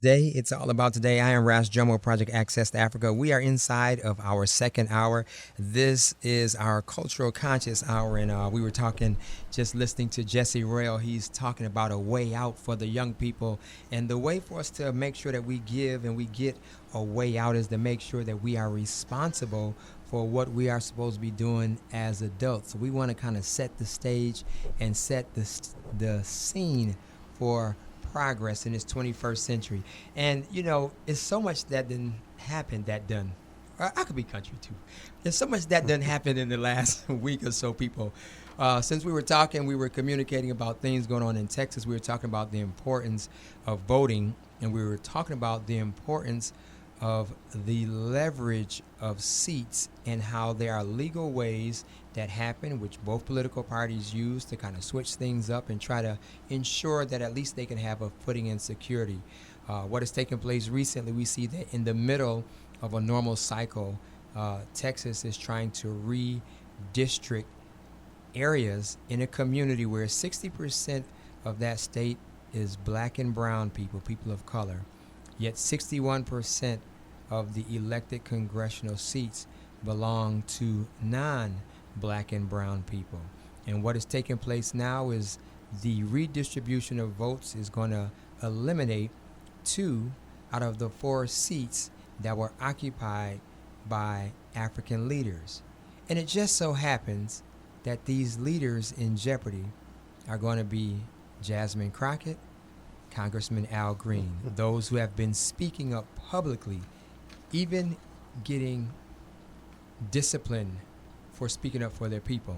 Today, it's all about today. I am Ras Jomo, Project Access to Africa. We are inside of our second hour. This is our cultural conscious hour, and we were talking, just listening to Jesse Royal. He's talking about a way out for the young people, and the way for us to make sure that we give and we get a way out is to make sure that we are responsible for what we are supposed to be doing as adults. So we want to kind of set the stage and set the scene for progress in this 21st century. And it's so much that didn't happen that done. I could be country too. There's so much that done happen in the last week or so, people. Since we were talking, we were communicating about things going on in Texas. We were talking about the importance of voting, and we were talking about the importance of the leverage of seats and how there are legal ways that happen, which both political parties use to kind of switch things up and try to ensure that at least they can have a footing in security. What has taken place recently, we see that in the middle of a normal cycle, Texas is trying to redistrict areas in a community where 60% of that state is black and brown people, people of color, yet 61% of the elected congressional seats belong to non-black and brown people. And what is taking place now is the redistribution of votes is going to eliminate 2 out of the 4 seats that were occupied by African leaders. And it just so happens that these leaders in jeopardy are going to be Jasmine Crockett, Congressman Al Green, those who have been speaking up publicly, even getting disciplined for speaking up for their people.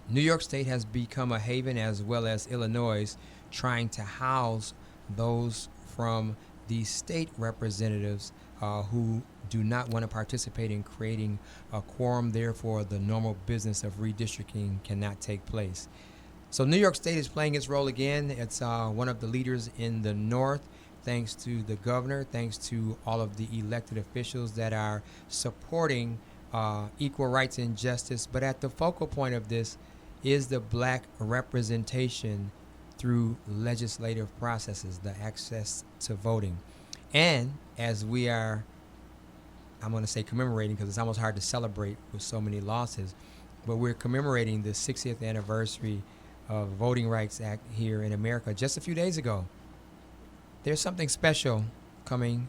New York State has become a haven, as well as Illinois, trying to house those from the state representatives who do not want to participate in creating a quorum. Therefore, the normal business of redistricting cannot take place. So New York State is playing its role again. It's one of the leaders in the North, thanks to the governor, thanks to all of the elected officials that are supporting equal rights and justice. But at the focal point of this is the black representation through legislative processes, the access to voting. And as we are, I'm going to say commemorating, because it's almost hard to celebrate with so many losses, but we're commemorating the 60th anniversary of Voting Rights Act here in America just a few days ago. There's something special coming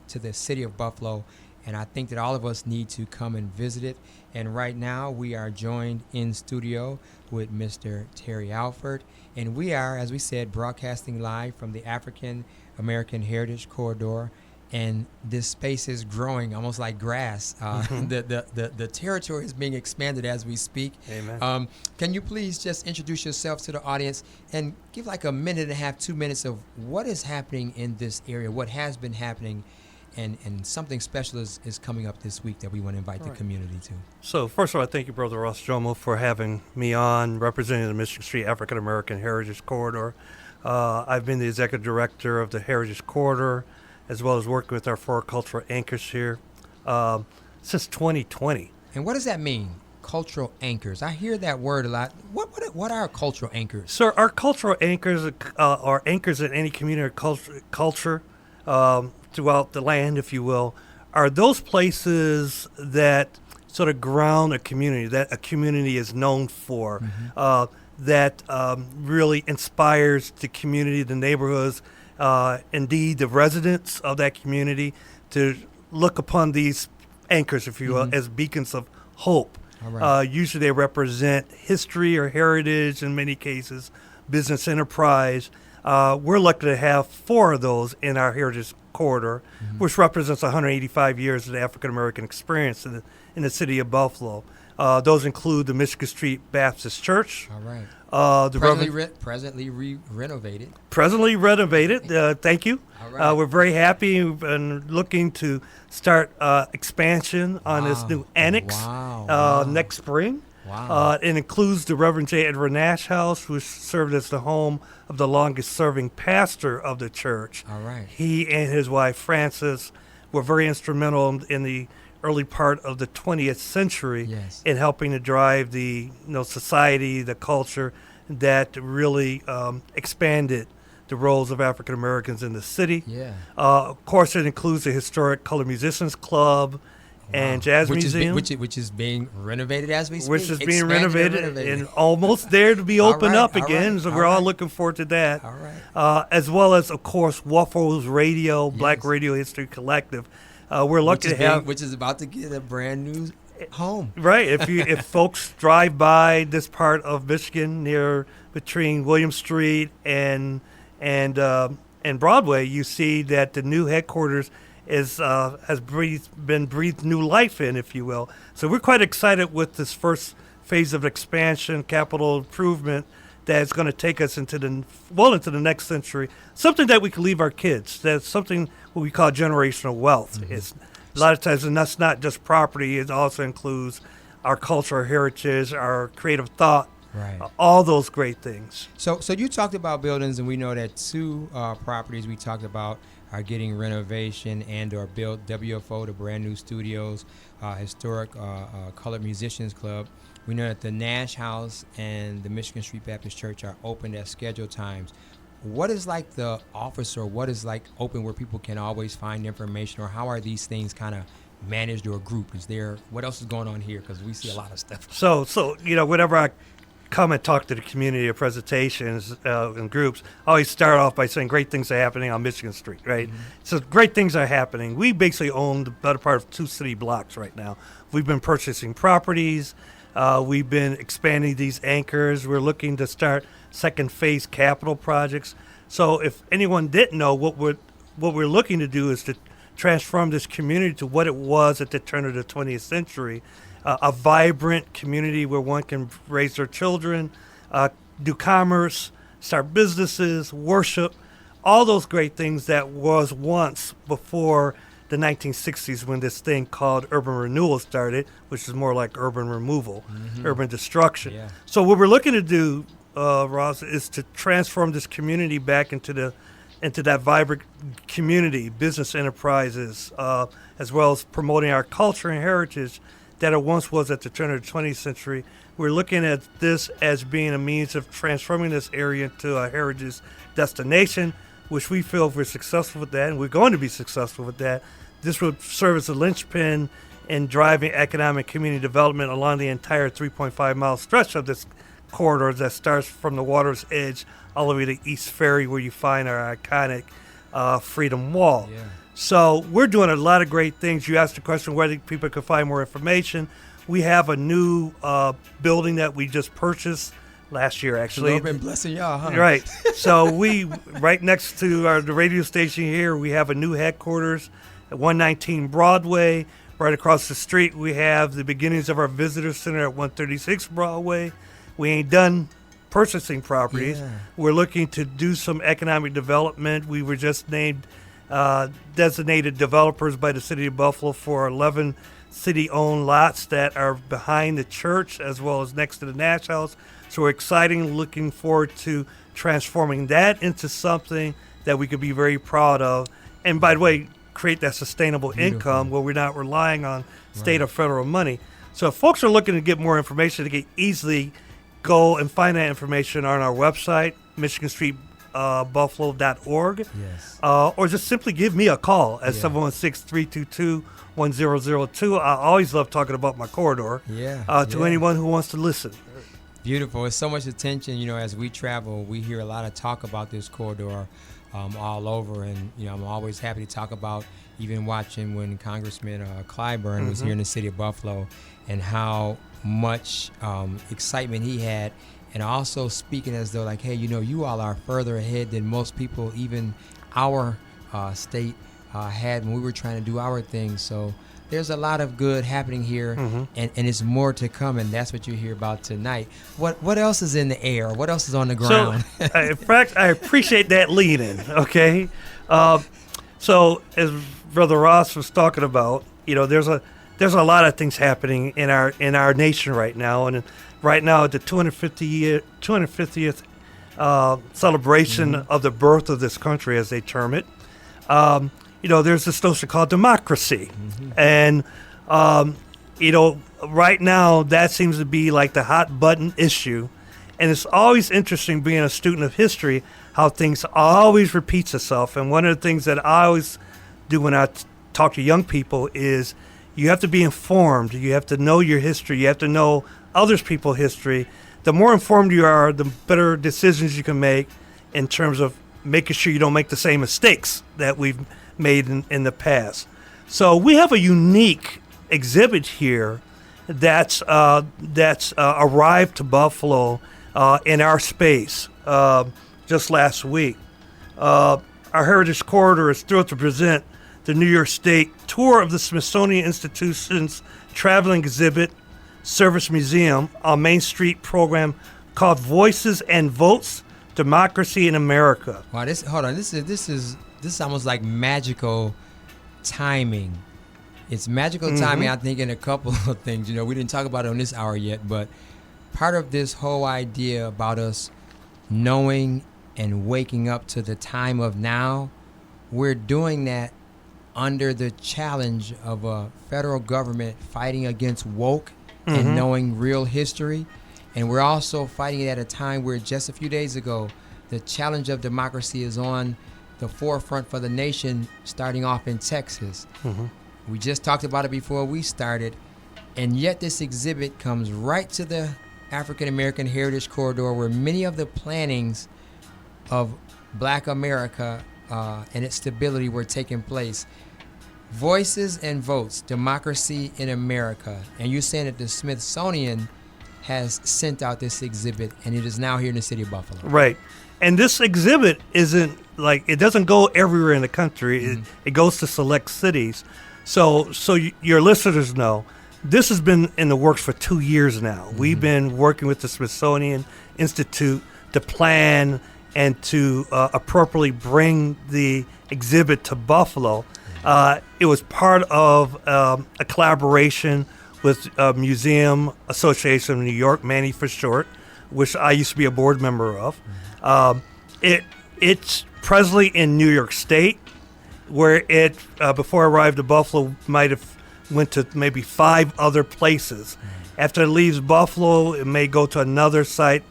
to the city of Buffalo, and I think that all of us need to come and visit it. And right now we are joined in studio with Mr. Terry Alford, and we are, as we said, broadcasting live from the African American Heritage Corridor. And this space is growing almost like grass. The territory is being expanded as we speak. Amen. Can you please just introduce yourself to the audience and give like a minute and a half, 2 minutes of what is happening in this area, what has been happening, and something special is coming up this week that we want to invite the community to. So first of all, thank you, Brother Ras Jomo, for having me on, representing the Michigan Street African American Heritage Corridor. I've been the executive director of the Heritage Corridor, as well as working with our 4 cultural anchors here since 2020. And what does that mean, cultural anchors? I hear that word a lot. What are cultural anchors? So our cultural anchors are anchors in any community or culture throughout the land, if you will, are those places that sort of ground a community, that a community is known for, that really inspires the community, the neighborhoods, indeed the residents of that community, to look upon these anchors, if you will, as beacons of hope. Usually they represent history or heritage, in many cases, business enterprise. We're lucky to have 4 of those in our Heritage Corridor, which represents 185 years of the African American experience in the city of Buffalo. Those include the Michigan Street Baptist Church. All right. Presently renovated. Presently renovated. Thank you. All right. We're very happy and looking to start expansion on this new annex next spring. Wow. It includes the Reverend J. Edward Nash House, which served as the home of the longest-serving pastor of the church. All right. He and his wife, Frances, were very instrumental in the early part of the 20th century in helping to drive the society, the culture that really expanded the roles of African Americans in the city. Yeah. Of course, it includes the historic Colored Musicians Club and Jazz Museum. Which is being renovated as we speak. Which is being Expanded renovated and almost there to be opened up again. So we're all looking forward to that. All right. As well as, of course, WUFO's Radio, Black Radio History Collective. We're lucky to have... Which is about to get a brand new home. Right. If folks drive by this part of Michigan between William Street and Broadway, you see that the new headquarters has been breathed new life in, if you will. So we're quite excited with this first phase of expansion, capital improvement that's going to take us into the next century. Something that we can leave our kids. That's something what we call generational wealth. Mm-hmm. It's a lot of times, and that's not just property. It also includes our culture, our heritage, our creative thought. Right. All those great things. So you talked about buildings, and we know that two properties we talked about are getting renovation and or built. WFO, the brand new studios, historic Colored Musicians Club. We know that the Nash House and the Michigan Street Baptist Church are open at scheduled times. What is like the office, or what is like open where people can always find information, or how are these things kind of managed or grouped? What else is going on here? Because we see a lot of stuff. So whenever I come and talk to the community of presentations and groups, I always start off by saying great things are happening on Michigan Street, right? Mm-hmm. So great things are happening. We basically own the better part of 2 city blocks right now. We've been purchasing properties. We've been expanding these anchors. We're looking to start second phase capital projects. So if anyone didn't know, what we're looking to do is to transform this community to what it was at the turn of the 20th century, a vibrant community where one can raise their children, do commerce, start businesses, worship, all those great things that was once before the 1960s when this thing called urban renewal started, which is more like urban removal, urban destruction. Yeah. So what we're looking to do, Ross, is to transform this community back into that vibrant community, business enterprises, as well as promoting our culture and heritage that it once was at the turn of the 20th century. We're looking at this as being a means of transforming this area into a heritage destination, which we feel if we're successful with that, and we're going to be successful with that, this would serve as a linchpin in driving economic community development along the entire 3.5-mile stretch of this corridor that starts from the water's edge all the way to East Ferry, where you find our iconic Freedom Wall. Yeah. So we're doing a lot of great things. You asked the question whether people can find more information. We have a new building that we just purchased last year, actually. Lord been blessing y'all, huh? Right. So we, right next to the radio station here, we have a new headquarters at 119 Broadway. Right across the street, we have the beginnings of our visitor center at 136 Broadway. We ain't done purchasing properties. Yeah. We're looking to do some economic development. We were just named designated developers by the city of Buffalo for 11 city-owned lots that are behind the church as well as next to the Nash House. So we're exciting, looking forward to transforming that into something that we could be very proud of. And by the way, create that sustainable income where we're not relying on state or federal money. So if folks are looking to get more information, they can easily go and find that information on our website, MichiganStreetBuffalo.org. Yes. Or just simply give me a call at 716-322-1002. I always love talking about my corridor to anyone who wants to listen. Beautiful. It's so much attention, as we travel, we hear a lot of talk about this corridor all over. And, I'm always happy to talk about even watching when Congressman Clyburn was here in the city of Buffalo and how much excitement he had. And also speaking as though like, hey, you all are further ahead than most people, even our state had when we were trying to do our thing. So there's a lot of good happening here, and it's more to come, and that's what you hear about tonight. What else is in the air? What else is on the ground? So, in fact, I appreciate that lead-in, okay? So as Brother Ross was talking about, there's a lot of things happening in our nation right now, and right now at the 250th celebration of the birth of this country, as they term it. There's this notion called democracy. And, right now that seems to be like the hot button issue. And it's always interesting being a student of history, how things always repeats itself. And one of the things that I always do when I talk to young people is you have to be informed. You have to know your history. You have to know others people's history. The more informed you are, the better decisions you can make in terms of making sure you don't make the same mistakes that we've made in the past. So we have a unique exhibit here that's arrived to Buffalo in our space just last week. Our Heritage Corridor is thrilled to present the New York State tour of the Smithsonian Institution's traveling exhibit, Service Museum, on Main Street program called Voices and Votes: Democracy in America. Wow, this is almost like magical timing. It's magical timing. I think in a couple of things. You know, we didn't talk about it on this hour yet, but part of this whole idea about us knowing and waking up to the time of now, we're doing that under the challenge of a federal government fighting against woke and knowing real history. And we're also fighting it at a time where just a few days ago, the challenge of democracy is on the forefront for the nation, starting off in Texas. We just talked about it before we started, and yet this exhibit comes right to the African American Heritage Corridor, where many of the plannings of Black America and its stability were taking place. Voices and Votes: Democracy in America. And you're saying that the Smithsonian has sent out this exhibit, and it is now here in the city of Buffalo. Right. And this exhibit isn't like, it doesn't go everywhere in the country. It goes to select cities. So your listeners know, this has been in the works for 2 years now. We've been working with the Smithsonian Institute to plan and to appropriately bring the exhibit to Buffalo. It was part of a collaboration with Museum Association of New York, Manny for short, which I used to be a board member of. It's presently in New York State, where it, before I arrived at Buffalo, might have went to maybe 5 other places. After it leaves Buffalo, it may go to another site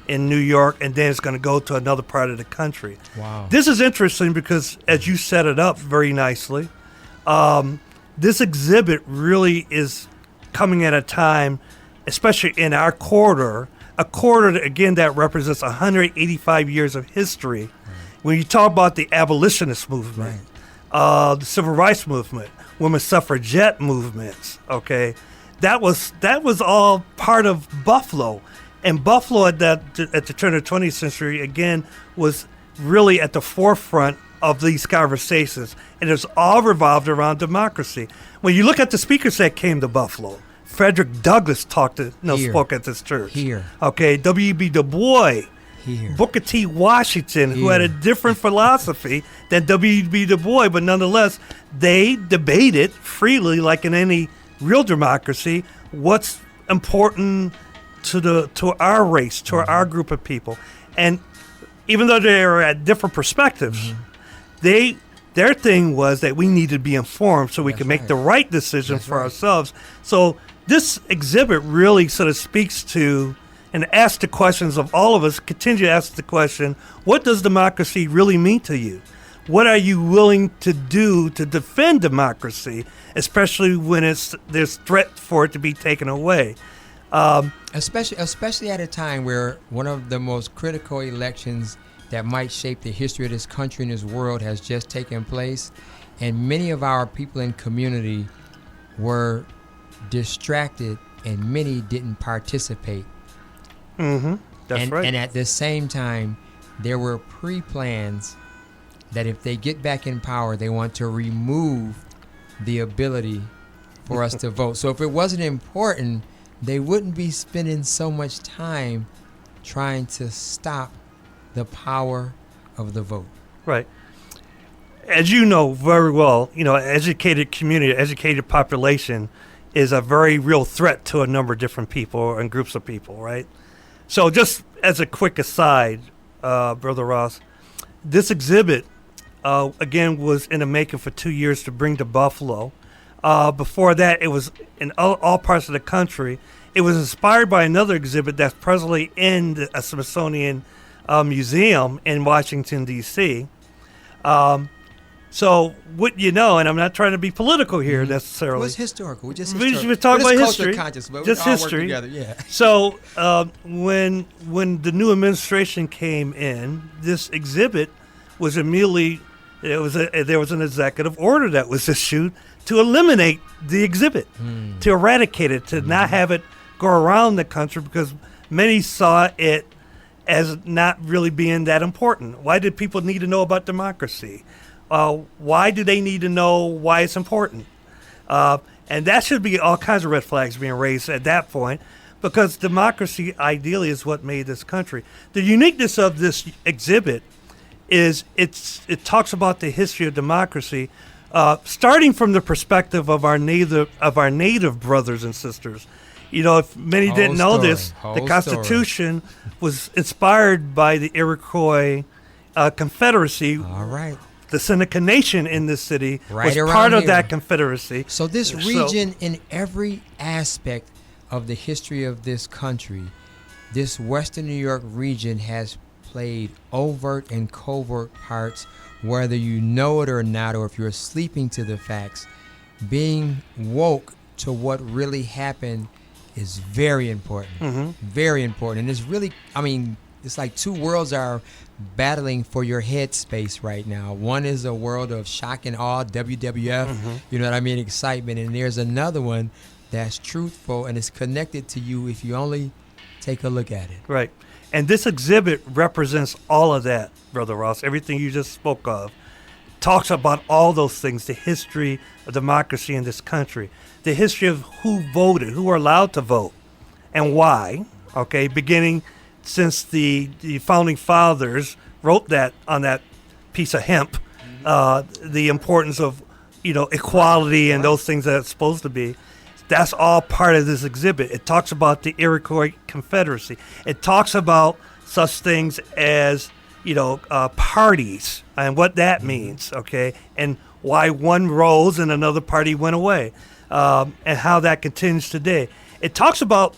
in New York, and then it's going to go to another part of the country. Wow. This is interesting because, as you set it up very nicely, this exhibit really is coming at a time, especially in our corridor, a corridor, again, that represents 185 years of history. When you talk about the abolitionist movement, the civil rights movement, women's suffragette movements, okay, that was all part of Buffalo. And Buffalo at the turn of the 20th century, again, was really at the forefront of these conversations. And it's all revolved around democracy. When you look at the speakers that came to Buffalo, Frederick Douglass spoke at this church. Here. Okay, W.E.B. Du Bois. Here. Booker T. Washington, who had a Here. different philosophy than W.E.B. Du Bois, but nonetheless, they debated freely, like in any real democracy, what's important to our race, to our group of people. And even though they are at different perspectives, their thing was that we needed to be informed so we could make the right decision for ourselves. So this exhibit really sort of speaks to and asks the questions of all of us, continue to ask the question, what does democracy really mean to you? What are you willing to do to defend democracy, especially when there's threat for it to be taken away? Especially at a time where one of the most critical elections that might shape the history of this country and this world has just taken place, and many of our people in community were distracted and many didn't participate. That's right. And at the same time, there were pre-plans that if they get back in power, they want to remove the ability for us to vote. So if it wasn't important, they wouldn't be spending so much time trying to stop the power of the vote. Right. As you know very well, educated community, educated population is a very real threat to a number of different people and groups of people, right? So just as a quick aside, Brother Ross, this exhibit, again, was in the making for 2 years to bring to Buffalo. Before that, it was in all parts of the country. It was inspired by another exhibit that's presently in a Smithsonian museum in Washington, D.C. So what you know, and I'm not trying to be political here necessarily. Well, it's historical. We're just We historical. were talking But about it's history. culture conscious, but Just we all history. work together. Yeah. So when the new administration came in, this exhibit was immediately there was an executive order that was issued to eliminate the exhibit, to eradicate it, to not have it go around the country because many saw it as not really being that important. Why did people need to know about democracy? Why do they need to know why it's important? And that should be all kinds of red flags being raised at that point, because democracy ideally is what made this country. The uniqueness of this exhibit is it talks about the history of democracy, starting from the perspective of our native brothers and sisters. You know, if many didn't know this, the Constitution was inspired by the Iroquois Confederacy. All right. The Seneca Nation in this city Right was part of here. that confederacy. So this region, in every aspect of the history of this country, this Western New York region has played overt and covert parts, whether you know it or not, or if you're sleeping to the facts. Being woke to what really happened is very important. Very important. And it's really, I mean, it's like two worlds are battling for your headspace right now. One is a world of shock and awe, WWF, you know what I mean, excitement. And there's another one that's truthful and is connected to you if you only take a look at it. Right. And this exhibit represents all of that, Brother Ross. Everything you just spoke of talks about all those things, the history of democracy in this country, the history of who voted, who were allowed to vote, and why, okay, beginning since the founding fathers wrote that on that piece of hemp, the importance of, you know, equality and those things that it's supposed to be. That's all part of this exhibit. It talks about the Iroquois Confederacy. It talks about such things as, you know, parties and what that means, okay, and why one rose and another party went away, and how that continues today. It talks about,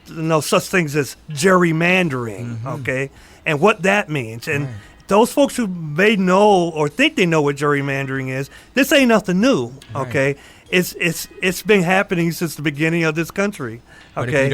you know, such things as gerrymandering, okay, and what that means. And those folks who may know or think they know what gerrymandering is, this ain't nothing new, okay? It's been happening since the beginning of this country, okay? But if you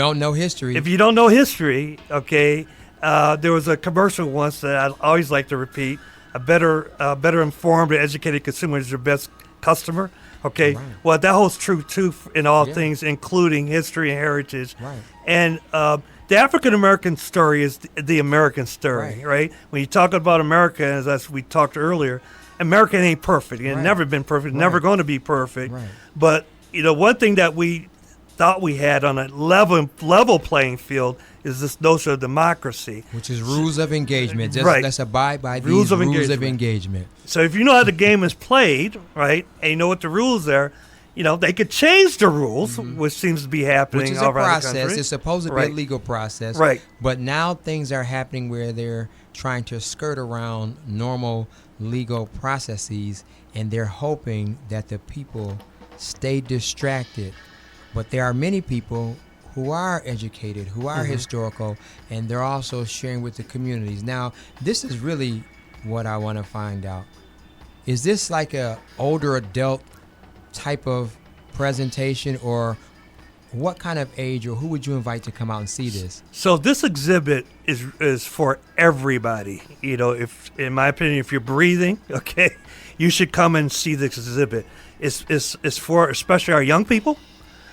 don't know history, okay, there was a commercial once that I always like to repeat: a better informed and educated consumer is your best customer. Okay, well, that holds true too in all things, including history and heritage. Right. And the African American story is the American story, right? When you talk about America, as we talked earlier, America ain't perfect. It's never been perfect. Never going to be perfect. Right. But you know, one thing that we thought we had on a level playing field is this notion of democracy, which is rules of engagement. Just let's abide by these rules of engagement. So if you know how the game is played, right, and you know what the rules are, you know, they could change the rules, which seems to be happening which is all a around process. the country. It's supposed to be a legal process. Right. But now things are happening where they're trying to skirt around normal legal processes, and they're hoping that the people stay distracted. But there are many people who are educated, who are historical, and they're also sharing with the communities. Now, this is really what I want to find out. Is this like a older adult type of presentation, or what kind of age, or who would you invite to come out and see this? So this exhibit is for everybody. You know, if, in my opinion, if you're breathing, okay, you should come and see this exhibit. It's for especially our young people.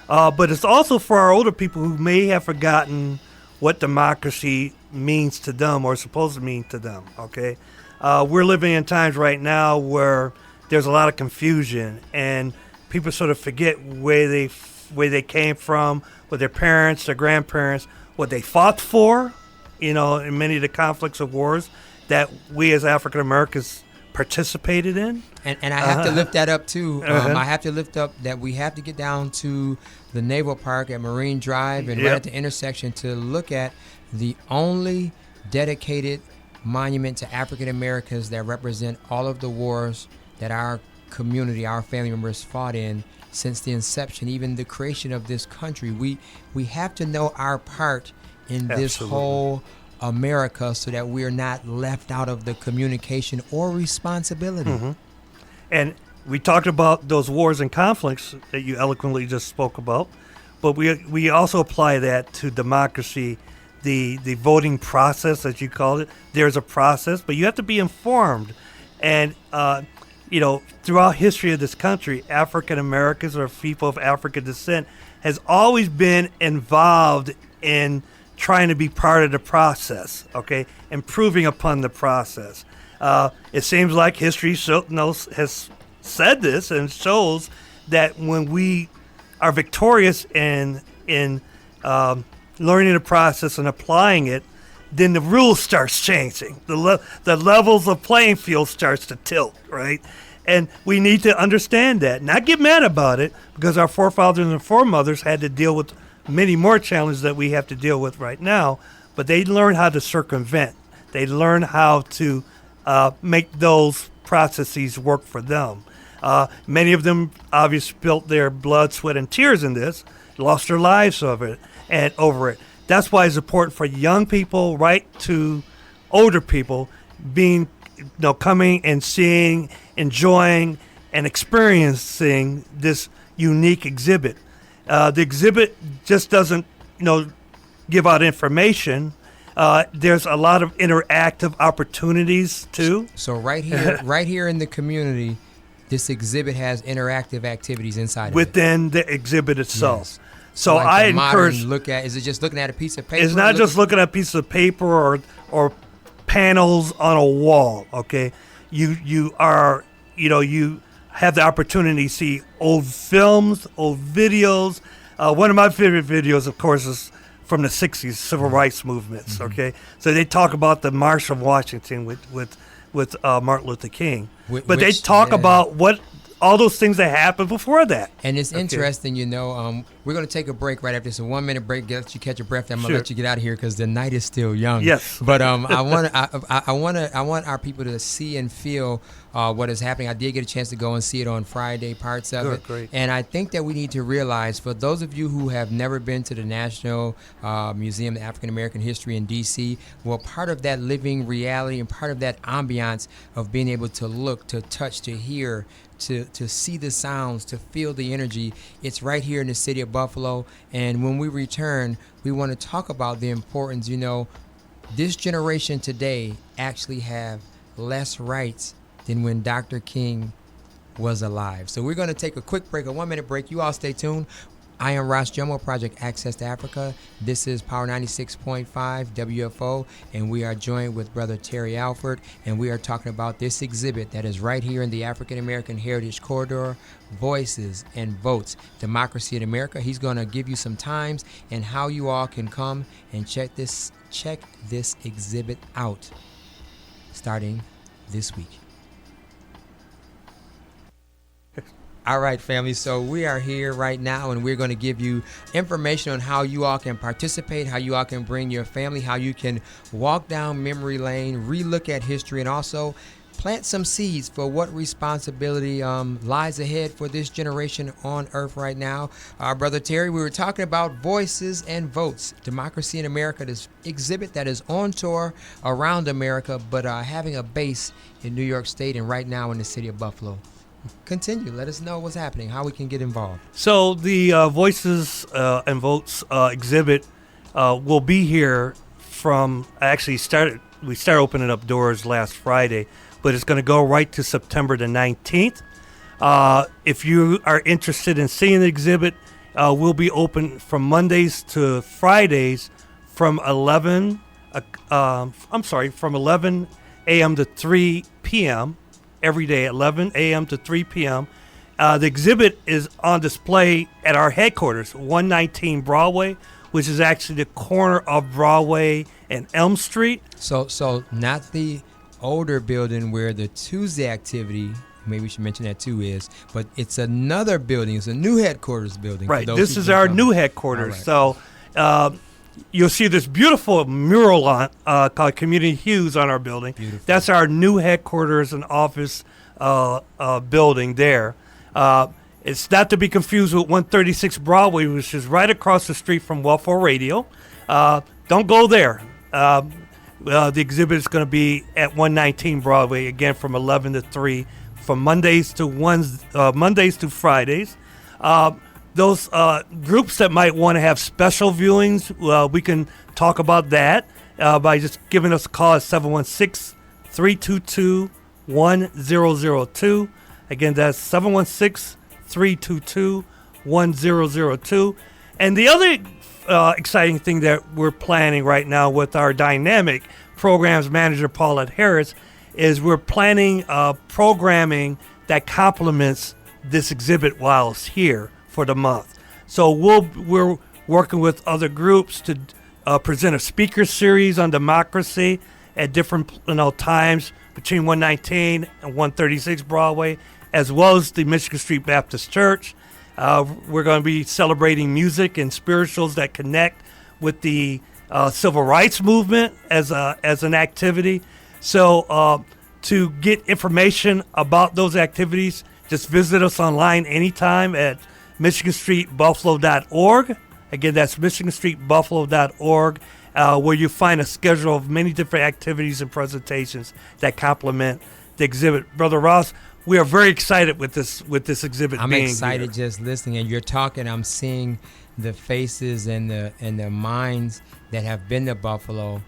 But it's also for our older people who may have forgotten what democracy means to them or is supposed to mean to them, okay? We're living in times right now where there's a lot of confusion, and people sort of forget where they came from, with their parents, their grandparents, what they fought for, you know, in many of the conflicts of wars that we as African Americans participated in. And I have to lift that up too. I have to lift up that we have to get down to the Naval Park at Marine Drive and right at the intersection to look at the only dedicated monument to African Americans that represent all of the wars that our community, our family members fought in since the inception, even the creation of this country. We have to know our part in this whole America so that we're not left out of the communication or responsibility. And we talked about those wars and conflicts that you eloquently just spoke about, but we also apply that to democracy, the voting process, as you called it. There's a process, but you have to be informed. And, throughout history of this country, African Americans or people of African descent has always been involved in trying to be part of the process, okay, improving upon the process. It seems like history has said this and shows that when we are victorious in learning the process and applying it, then the rules starts changing. The levels of playing field starts to tilt, right? And we need to understand that. Not get mad about it, because our forefathers and foremothers had to deal with many more challenges that we have to deal with right now, but they learned how to circumvent. They learned how to make those processes work for them. Many of them obviously spilled their blood, sweat, and tears in this, lost their lives over it. That's why it's important for young people, right, to older people, coming and seeing, enjoying, and experiencing this unique exhibit. The exhibit just doesn't, give out information. There's a lot of interactive opportunities too. So right here in the community, this exhibit has interactive activities inside within the exhibit itself. Yes. So like I encourage is it just looking at a piece of paper? It's not just looking at a piece of paper or panels on a wall. Okay, you have the opportunity to see old films, old videos. One of my favorite videos, of course, is from the '60s, civil rights movements. Okay, so they talk about the March of Washington with Martin Luther King, but they talk about all those things that happened before that. And it's interesting, we're going to take a break right after this. A 1 minute break, let you catch your breath. I'm going to let you get out of here because the night is still young. Yes. But I want our people to see and feel what is happening. I did get a chance to go and see it on Friday, parts of it. Great. And I think that we need to realize, for those of you who have never been to the National Museum of African American History in D.C., well, part of that living reality and part of that ambiance of being able to look, to touch, to hear, to see the sounds, to feel the energy, it's right here in the city of Buffalo. And when we return, we want to talk about the importance. This generation today actually have less rights than when Dr. King was alive. So we're going to take a quick break, a 1 minute break. You all stay tuned. I am Ras Jomo, Project Access to Africa. This is Power 96.5 WFO, and we are joined with Brother Terry Alford, and we are talking about this exhibit that is right here in the African American Heritage Corridor, Voices and Votes, Democracy in America. He's going to give you some times and how you all can come and check this exhibit out starting this week. All right, family. So we are here right now, and we're going to give you information on how you all can participate, how you all can bring your family, how you can walk down memory lane, relook at history, and also plant some seeds for what responsibility lies ahead for this generation on Earth right now. Brother Terry, we were talking about Voices and Votes, Democracy in America, this exhibit that is on tour around America, but having a base in New York State and right now in the city of Buffalo. Continue. Let us know what's happening, how we can get involved. So the Voices and Votes exhibit will be here from, we started opening up doors last Friday, but it's going to go right to September the 19th. If you are interested in seeing the exhibit, we'll be open from Mondays to Fridays from 11 a.m. to 3 p.m. every day, 11 a.m. to 3 p.m. The exhibit is on display at our headquarters, 119 Broadway, which is actually the corner of Broadway and Elm Street. So not the older building where the Tuesday activity, maybe we should mention that too, is, but it's another building. It's a new headquarters building. Right. This is our new headquarters. Right. So you'll see this beautiful mural called Community Hues on our building. Beautiful. That's our new headquarters and office building there. It's not to be confused with 136 Broadway, which is right across the street from WUFO Radio. Don't go there. The exhibit is going to be at 119 Broadway, again from 11 to 3, from Mondays to Fridays. Those groups that might want to have special viewings, we can talk about that by just giving us a call at 716-322-1002. Again, that's 716-322-1002. And the other exciting thing that we're planning right now with our dynamic programs manager, Paulette Harris, is we're planning programming that complements this exhibit while it's here for the month. So we're working with other groups to present a speaker series on democracy at different times between 119 and 136 Broadway, as well as the Michigan Street Baptist Church. We're going to be celebrating music and spirituals that connect with the civil rights movement as an activity. So to get information about those activities, just visit us online anytime at MichiganStreetBuffalo.org. Again, that's MichiganStreetBuffalo.org, where you find a schedule of many different activities and presentations that complement the exhibit. Brother Ross, we are very excited with this exhibit. I'm being excited here. just listening, and you're talking. I'm seeing the faces and the minds that have been to Buffalo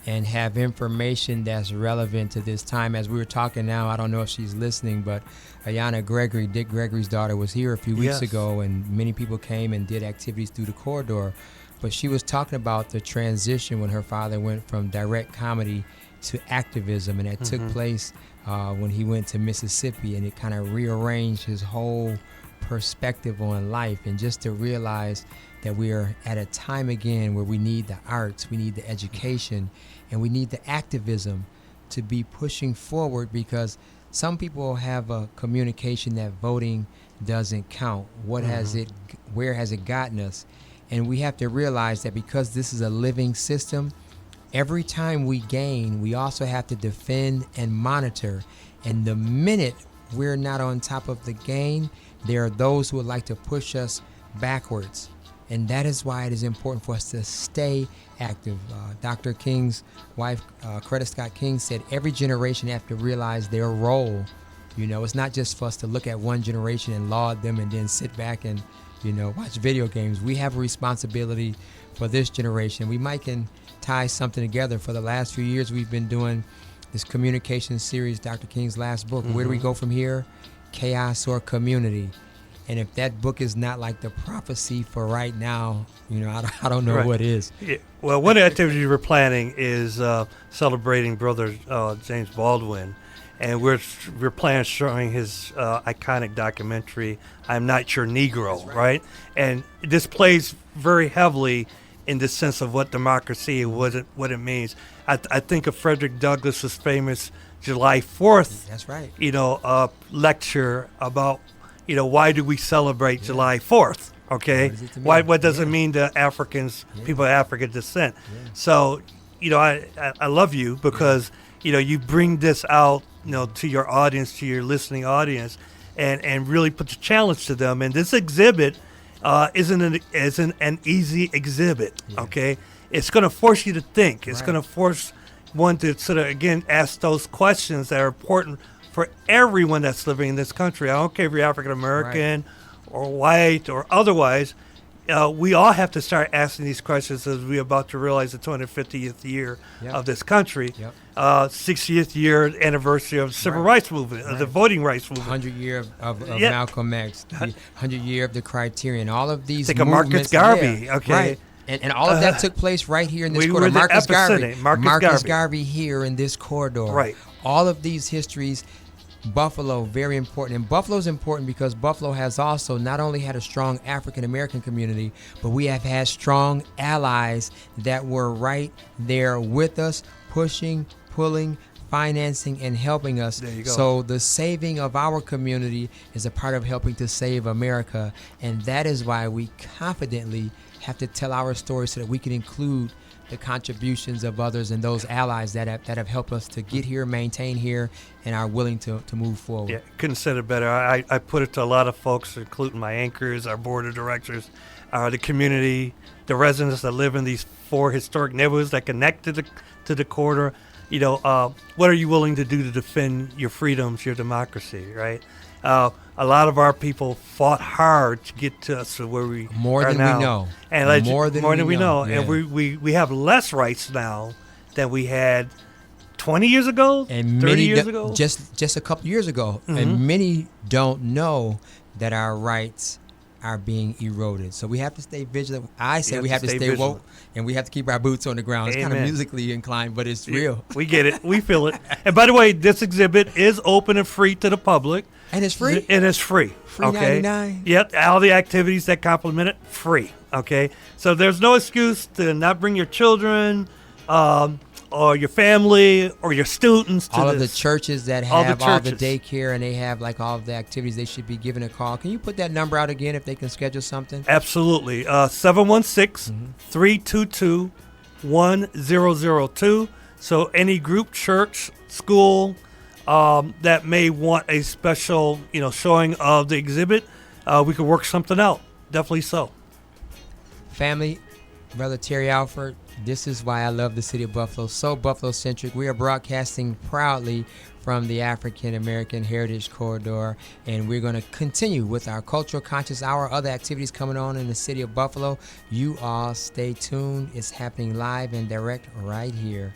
and have information that's relevant to this time. As we were talking now, I don't know if she's listening, but Ayanna Gregory, Dick Gregory's daughter, was here a few weeks ago, and many people came and did activities through the corridor. But she was talking about the transition when her father went from direct comedy to activism, and that took place when he went to Mississippi, and it kind of rearranged his whole perspective on life. And just to realize that we are at a time again where we need the arts, we need the education, and we need the activism to be pushing forward, because some people have a communication that voting doesn't count. Where has it gotten us? And we have to realize that because this is a living system, every time we gain, we also have to defend and monitor. And the minute we're not on top of the gain, there are those who would like to push us backwards. And that is why it is important for us to stay active. Dr. King's wife, Coretta Scott King, said every generation have to realize their role. It's not just for us to look at one generation and laud them and then sit back and, watch video games. We have a responsibility for this generation. We might can tie something together. For the last few years, we've been doing this communication series, Dr. King's last book. Where do we go from here? Chaos or community? And if that book is not like the prophecy for right now, I don't know what is. Yeah. Well, one of the activities we're planning is celebrating Brother James Baldwin, and we're planning showing his iconic documentary, "I'm Not Your Negro," right? And this plays very heavily in the sense of what democracy and what it means. I think of Frederick Douglass's famous July 4th, That's right. lecture about, why do we celebrate July 4th? Okay, what does it mean to Africans, people of African descent? So, I love you because you bring this out, to your audience, to your listening audience, and really put the challenge to them. And this exhibit isn't an easy exhibit. Okay, it's going to force you to think. It's going to force one to sort of again ask those questions that are important for everyone that's living in this country. I don't care if you're African American or white or otherwise. We all have to start asking these questions as we're about to realize the 250th year of this country, 60th year anniversary of the civil rights movement, of the voting rights movement. 100 year of Malcolm X, the 100 year of the Criterion, all of these Think of Marcus Garvey, okay. Right. And all of that took place right here in this corridor. Marcus Garvey here in this corridor. Right. All of these histories, Buffalo, very important. And Buffalo's important because Buffalo has also not only had a strong African American community, but we have had strong allies that were right there with us, pushing, pulling, financing, and helping us. There you go. So the saving of our community is a part of helping to save America. And that is why we confidently have to tell our story so that we can include the contributions of others and those allies that have helped us to get here, maintain here, and are willing to move forward. Yeah, couldn't said it better. I put it to a lot of folks, including my anchors, our board of directors, the community, the residents that live in these 4 historic neighborhoods that connect to the corridor. What are you willing to do to defend your freedoms, your democracy, right? A lot of our people fought hard to get to us to where we More are than now. we know. And More than we know. And Yeah. we have less rights now than we had 20 years ago, And 30 many years ago. just a couple years ago, and many don't know that our rights are being eroded. So we have to stay vigilant. I say we have to stay vigilant. woke, and we have to keep our boots on the ground. It's kind of Amen. musically inclined, but it's real, We get it. We feel it. And by the way, this exhibit is open and free to the public. and it's free. And it's free. Free okay? 99. Yep. All the activities that complement it, free. Okay. So there's no excuse to not bring your children, or your family, or your students to All of the this. churches that All the have all the churches. daycare and they have like all of the activities, they should be given a call. Can you put that number out again if they can schedule something? Absolutely. 716-322-1002. So any group, church, school that may want a special, showing of the exhibit, we could work something out. Definitely so. Family, Brother Terry Alford, this is why I love the city of Buffalo. So Buffalo-centric. We are broadcasting proudly from the African American Heritage Corridor, and we're going to continue with our Cultural Conscious Hour, other activities coming on in the city of Buffalo. You all stay tuned. It's happening live and direct right here.